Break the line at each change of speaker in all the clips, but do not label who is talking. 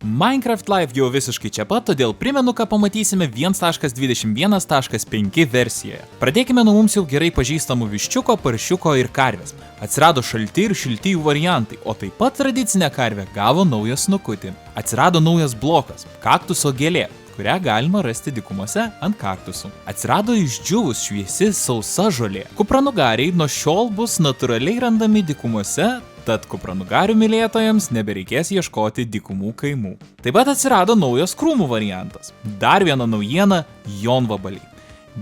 Minecraft Live jau visiškai čia pat, todėl primenu, ką pamatysime 1.21.5 versijoje. Pradėkime nuo mums jau gerai pažįstamų viščiuko, paršiuko ir karvės. Atsirado šalti ir šilti jų variantai, o taip pat tradicinė karvė gavo naują snukutį. Atsirado naujas blokas – kaktuso gėlė, kurią galima rasti dykumose ant kaktusų. Atsirado išdžiūvus šviesi sausa žolė. Kupranugariai nuo šiol bus natūraliai randami dykumose, tad kupranugarių mylėtojams nebereikės ieškoti dykumų kaimų. Taip pat atsirado naujas krūmų variantas. Dar viena naujiena – jonvabaliai.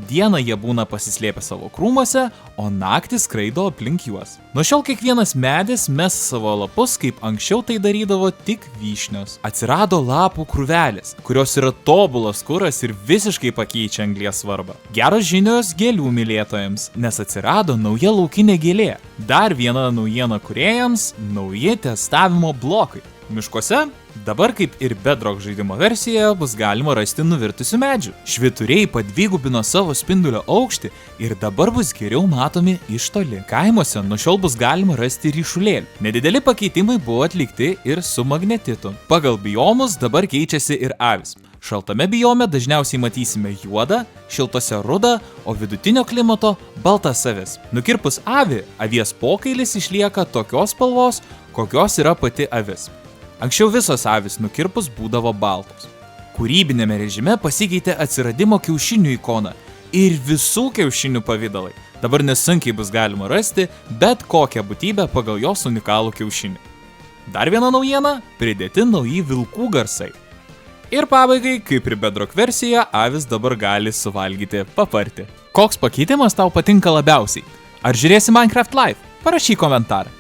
Dieną jie būna pasislėpę savo krūmuose, o naktį skraido aplink juos. Nuo šiol kiekvienas medis mes savo lapus, kaip anksčiau tai darydavo tik vyšnios. Atsirado lapų krūvelės, kurios yra tobulas kuras ir visiškai pakeičia anglies svarbą. Geros žinios gėlių mylėtojams, nes atsirado nauja laukinė gėlė. Dar viena naujiena kūrėjams – nauji testavimo blokai. Miškuose dabar, kaip ir Bedrock žaidimo versijoje, bus galima rasti nuvirtusių medžių. Švyturiai padvigubino savo spindulio aukštį ir dabar bus geriau matomi iš toli. Kaimuose nuo šiol bus galima rasti ryšulėlių. Nedideli pakeitimai buvo atlikti ir su magnetitu. Pagal biomus dabar keičiasi ir avis. Šaltame biome dažniausiai matysime juodą, šiltose rudą, o vidutinio klimato baltas avis. Nukirpus avį, avies pokailis išlieka tokios spalvos, kokios yra pati avis. Anksčiau visos avys nukirpus būdavo baltos. Kūrybinėme režime pasikeitė atsiradimo kiaušinių ikona ir visų kiaušinių pavidalai. Dabar nesunkiai bus galima rasti bet kokią būtybę pagal jos unikalų kiaušinį. Dar viena naujiena – pridėti nauji vilkų garsai. Ir pabaigai, kaip ir Bedrock versijoje, avis dabar gali suvalgyti papartį. Koks pakeitimas tau patinka labiausiai? Ar žiūrėsi Minecraft Live? Parašyk komentarą.